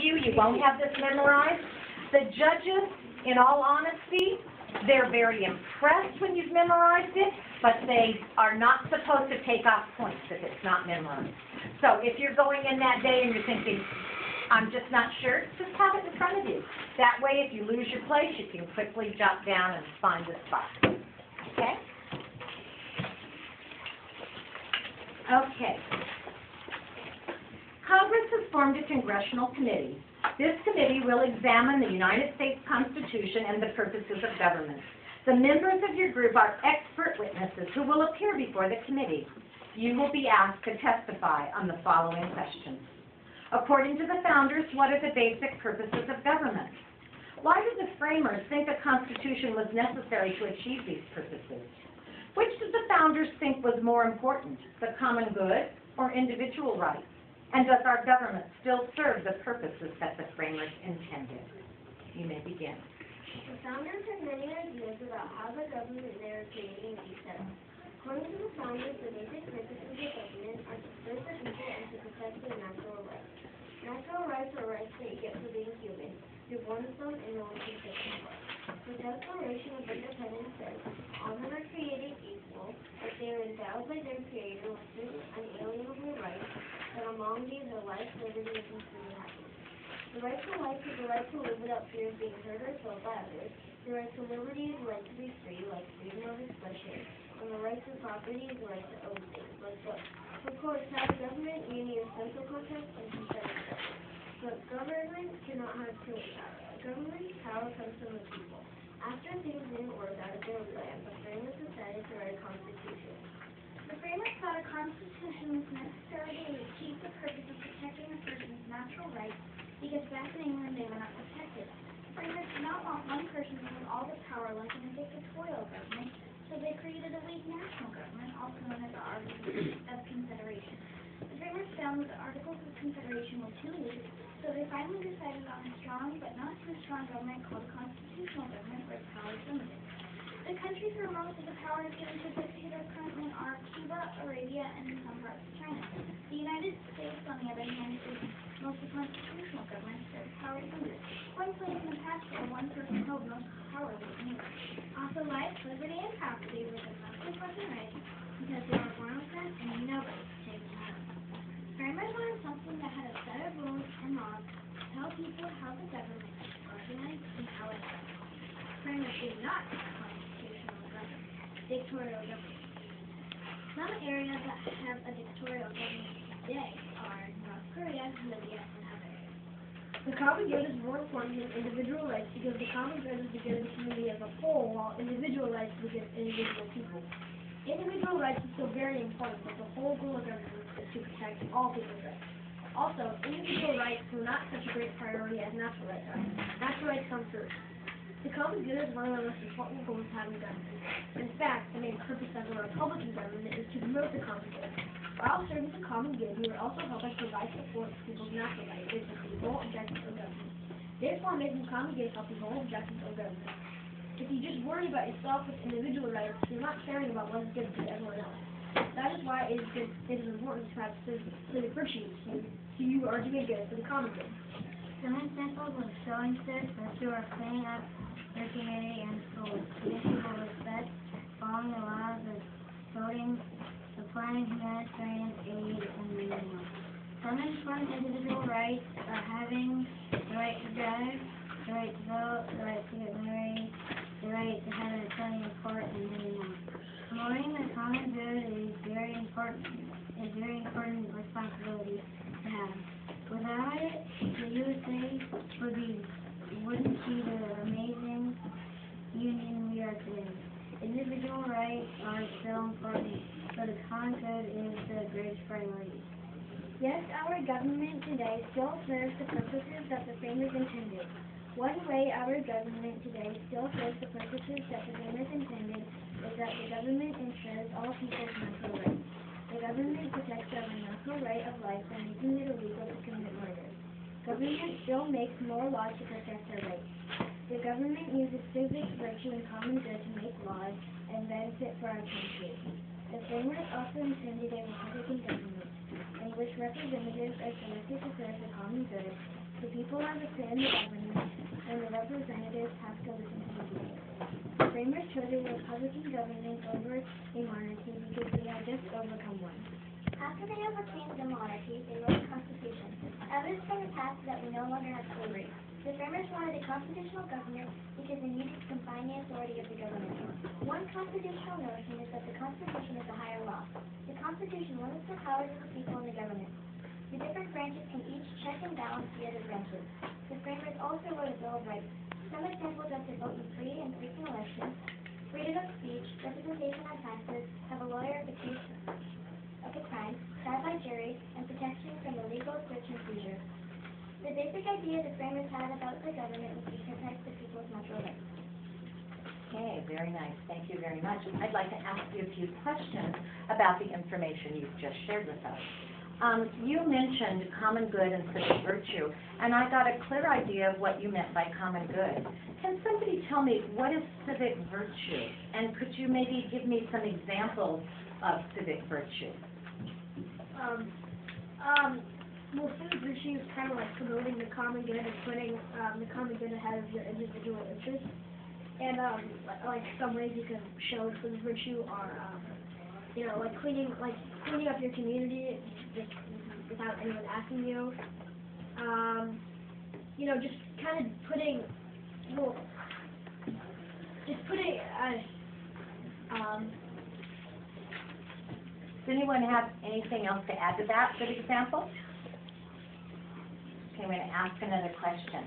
you. You won't have this memorized. The judges, in all honesty, they're very impressed when you've memorized it, but they are not supposed to take off points if it's not memorized. So if you're going in that day and you're thinking, I'm just not sure, just have it in front of you. That way, if you lose your place, you can quickly jot down and find the spot. Okay? Okay. Congress has formed a congressional committee. This committee will examine the United States Constitution and the purposes of government. The members of your group are expert witnesses who will appear before the committee. You will be asked to testify on the following questions. According to the founders, what are the basic purposes of government? Why did the framers think the Constitution was necessary to achieve these purposes? Which did the founders think was more important, the common good or individual rights? And does our government still serve the purposes that the framers intended? You may begin. The founders had many ideas about how the government they were creating would be set up. According to the founders, the basic purposes of government are to serve the people and to protect their natural rights. Natural rights are rights that you get for being human. You're born with them and no one can take them away. The Declaration of Independence says, all men are created equal, that they are endowed by their Creator with certain unalienable rights, that among these are life, liberty, and pursuit of happiness. The right to life is the right to live without fear of being hurt or killed by others. The right to liberty is the right to be free, like freedom of expression. And the right to property is the right to own things, like books. Of course, to have government, you need a central contract and synthetic government. But government cannot have total power. Government's power comes from the people. After things didn't work out of their plan, the framers decided to write a constitution. The framers thought a constitution was necessary to achieve the purpose of protecting a person's natural rights, because back in England they were not protected. The framers did not want one person to have all the power like in a dictatorial government, so they created a weak national government, also known as the Articles of Confederation. The framers found that the Articles of Confederation were too weak, so they finally decided on a strong but not too strong government called a constitutional government where its power is limited. The countries where most of the power is given to dictators currently are Cuba, Arabia, and some parts of China. The United States, on the other hand, is mostly constitutional government, so its power is limited. One place in the past where one person held most power was England. Also, life, liberty, and property were the most important rights because they were born with them and nobody could take them out. Framers wanted something that had a set of rules and laws to tell people how the government is organized and how it works. Framers did not dictatorial government. Some areas that have a dictatorial government today are North Korea, Libya, and other areas. The common good is more important than individual rights because the common good is the good of the community as a whole, while individual rights are the good of individual people. Individual rights are still very important, but the whole goal of government is to protect all people's rights. Also, individual rights are not such a great priority as natural rights are. Natural rights come first. The common good is one of the most important goals of having government. In fact, the main purpose of a Republican government is to promote the common good. While serving the common good, we would also help us provide support to people's natural rights, which is the whole objective of government. Therefore, making common good helps the whole objective of government. If you just worry about yourself with individual rights, you're not caring about what is good to everyone else. That is why it is important to have civic virtues so you are doing good for the common good. Some examples of showing civic virtue are cleaning up your community and schools, giving people respect, following the laws of voting, supplying humanitarian aid, and many more. Some important individual rights are having the right to drive, the right to vote, the right to get married, the right to have an attorney in court, and many more. Promoting the common good is very important responsibility to have. Without it, the USA wouldn't be the amazing union we are today. Individual rights are still important, but the common good is the greatest priority. Yes, our government today still serves the purposes that the framers intended. One way our government today still serves the purposes that the framers intended is that the government ensures all people's natural rights. The government protects our natural right of life by making it illegal to commit murder. Government still makes more laws to protect our rights. The government uses civic virtue and common good to make laws and benefit for our country. The framers also intended a republican government, in which representatives are selected to serve the common good, the people people have a say in the government, and the representatives have to listen to the people. The framers chose a republican government over a monarchy because they had just overcome one. After they overcame the monarchy, they wrote a constitution, evidence from the past that we no longer have slavery. The framers wanted a constitutional government because they needed to confine the authority of the government. One constitutional notion is that the Constitution is a higher law. The Constitution limits the powers of the people in the government. The different branches can each check and balance the other branches. The framers also wrote a Bill of Rights. Some examples are to vote in free and frequent elections, freedom of speech, representation on taxes, have a lawyer if accused of a crime, trial by jury, and protection from illegal search and seizure. The basic idea the framers had about the government was to protect the people's natural rights. Okay, very nice. Thank you very much. I'd like to ask you a few questions about the information you've just shared with us. You mentioned common good and civic virtue, and I got a clear idea of what you meant by common good. Can somebody tell me what is civic virtue? And could you maybe give me some examples of civic virtue? Well, civic virtue is kind of like promoting the common good and putting the common good ahead of your individual interests. And like some ways you can show civic virtue are, like cleaning up your community just without anyone asking you. Just kind of putting, Does anyone have anything else to add to that, good example? Okay, I'm going to ask another question.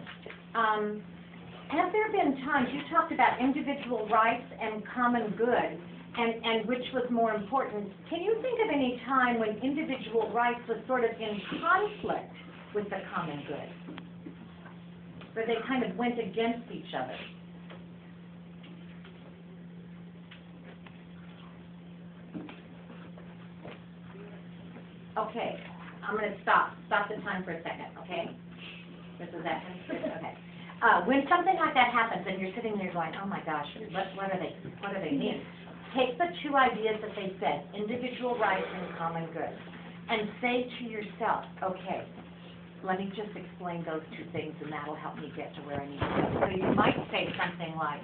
Have there been times, you talked about individual rights and common good, and which was more important. Can you think of any time when individual rights was sort of in conflict with the common good? Where they kind of went against each other? Okay, I'm going to stop the time for a second, okay? This is that. Okay. When something like that happens and you're sitting there going, oh my gosh, what do they mean? Take the two ideas that they said, individual rights and common good, and say to yourself, okay, let me just explain those two things and that'll help me get to where I need to go. So you might say something like,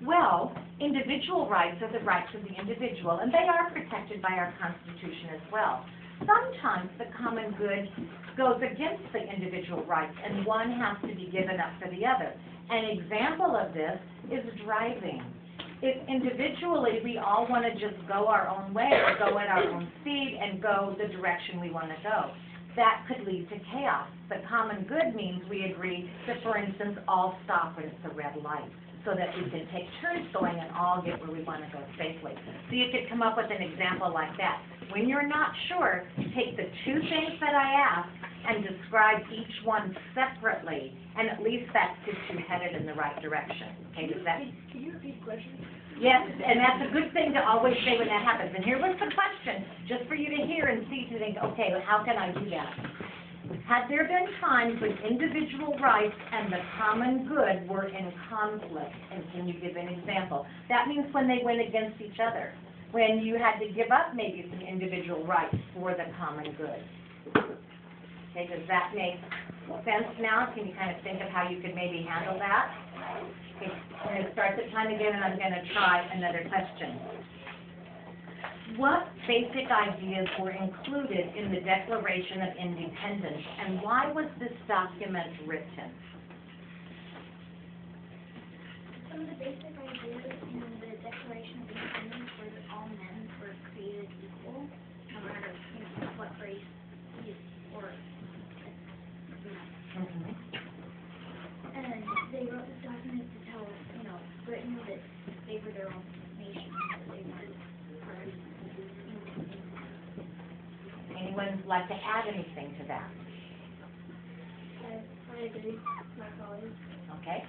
well, individual rights are the rights of the individual, and they are protected by our Constitution as well. Sometimes the common good goes against the individual rights, and one has to be given up for the other. An example of this is driving. If individually we all want to just go our own way or go at our own speed and go the direction we want to go, that could lead to chaos. The common good means we agree that, for instance, all stop when it's a red light, so that we can take turns going and all get where we want to go safely. So you could come up with an example like that. When you're not sure, take the two things that I asked and describe each one separately, and at least that gets you headed in the right direction. Okay, does that? Can you repeat the question? Yes, and that's a good thing to always say when that happens. And here was the question, just for you to hear and see to think, okay, how can I do that? Had there been times when individual rights and the common good were in conflict? And can you give an example? That means when they went against each other, when you had to give up maybe some individual rights for the common good. Okay, does that make sense now? Can you kind of think of how you could maybe handle that? Okay, I'm going to start the time again, and I'm going to try another question. What basic ideas were included in the Declaration of Independence, and why was this document written? Some of the basic ideas in the Declaration of Independence were that all men were created equal, no matter what race or And they wrote this document to tell Britain that they were their own nation, that they weren't part of Anyone like to add anything to that? I agree with my colleagues. Okay.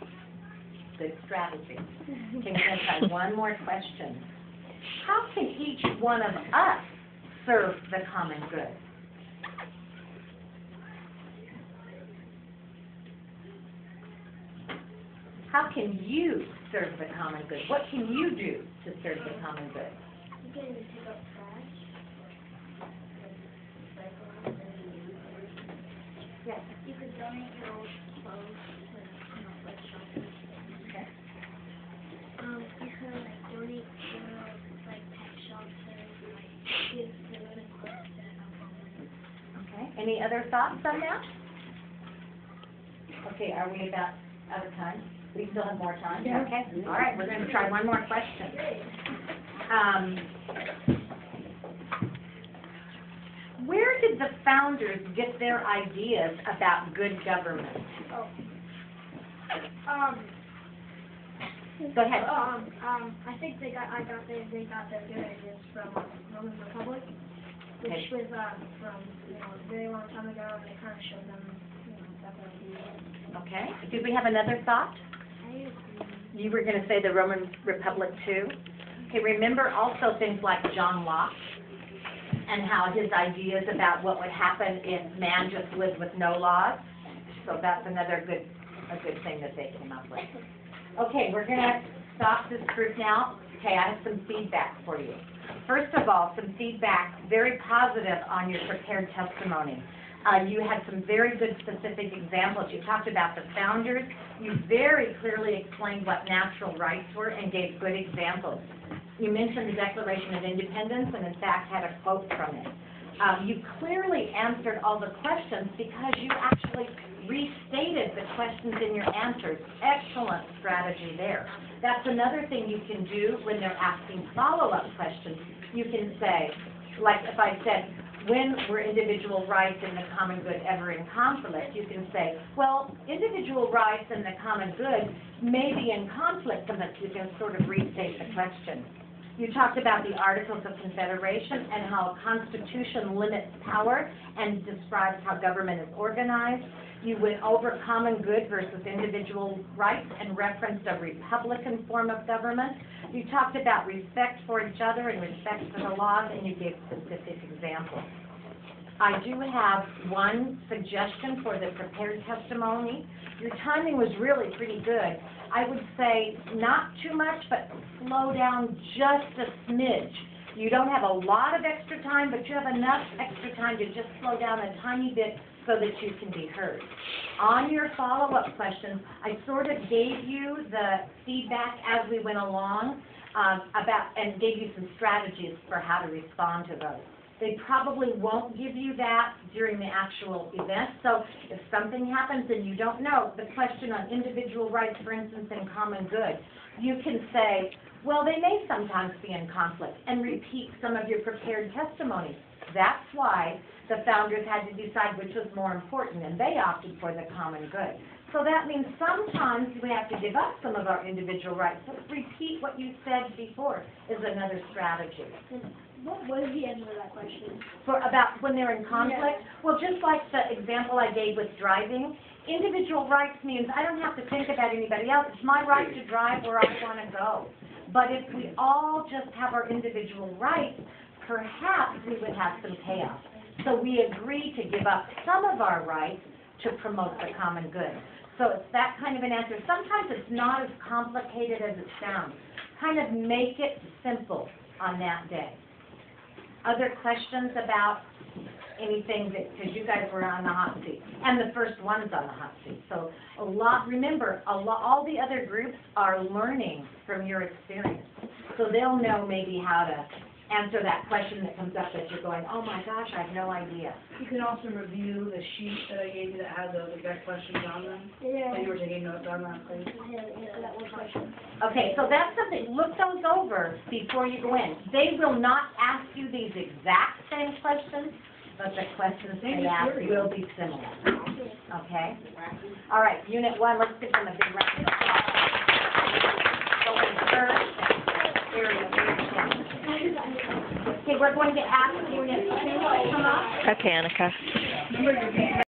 Good strategy. Okay, we're going to try one more question. How can each one of us serve the common good? How can you serve the common good? What can you do to serve the common good? You can pick up trash, recycle, and reuse. Yes. You could donate your old clothes to, like shelters. Okay. You could like donate to like pet shelters, like give food and clothes to homeless. Okay. Any other thoughts on that? Okay, are we about out of time? We still have more time? Yeah. Okay. All right, we're going to try one more question. Where did the founders get their ideas about good government? Go ahead. I think they got their good ideas from Roman Republic, which Okay. was from a very long time ago, and it kind of showed them that they Okay. Did we have another thought? You were going to say the Roman Republic too? Okay, remember also things like John Locke and how his ideas about what would happen if man just lived with no laws? So that's another good thing that they came up with. Okay, we're going to stop this group now. Okay, I have some feedback for you. First of all, some feedback, very positive on your prepared testimony. You had some very good specific examples. You talked about the founders. You very clearly explained what natural rights were and gave good examples. You mentioned the Declaration of Independence and, in fact, had a quote from it. You clearly answered all the questions because you actually restated the questions in your answers. Excellent strategy there. That's another thing you can do when they're asking follow-up questions. You can say, like if I said, when were individual rights and the common good ever in conflict? You can say, well, individual rights and the common good may be in conflict, but you can sort of restate the question. You talked about the Articles of Confederation and how a constitution limits power and describes how government is organized. You went over common good versus individual rights and referenced a Republican form of government. You talked about respect for each other and respect for the laws, and you gave specific examples. I do have one suggestion for the prepared testimony. Your timing was really pretty good. I would say not too much, but slow down just a smidge. You don't have a lot of extra time, but you have enough extra time to just slow down a tiny bit so that you can be heard. On your follow-up questions, I sort of gave you the feedback as we went along and gave you some strategies for how to respond to those. They probably won't give you that during the actual event, so if something happens and you don't know, the question on individual rights, for instance, and common good, you can say, well, they may sometimes be in conflict, and repeat some of your prepared testimonies. That's why the founders had to decide which was more important, and they opted for the common good. So that means sometimes we have to give up some of our individual rights. So repeat what you said before is another strategy. What was the answer to that question? For about when they're in conflict? Yeah. Well, just like the example I gave with driving, individual rights means I don't have to think about anybody else. It's my right to drive where I want to go. But if we all just have our individual rights, perhaps we would have some chaos. So we agree to give up some of our rights to promote the common good. So it's that kind of an answer. Sometimes it's not as complicated as it sounds. Kind of make it simple on that day. Other questions about anything that, because you guys were on the hot seat, and the first one's on the hot seat. So remember, all the other groups are learning from your experience. So they'll know maybe how to answer that question that comes up that you're going, oh my gosh, I have no idea. You can also review the sheet that I gave you that had those exact questions on them. Yeah. That you were taking notes on that, please. That one question. Okay, so that's something, look those over before you go in. They will not ask you these exact same questions, but the questions they ask will be similar. Okay? All right, Unit 1, let's give them a big round of applause. Going first, area 10. Okay, we're going to ask Unit 2 to come up. Okay, Annika.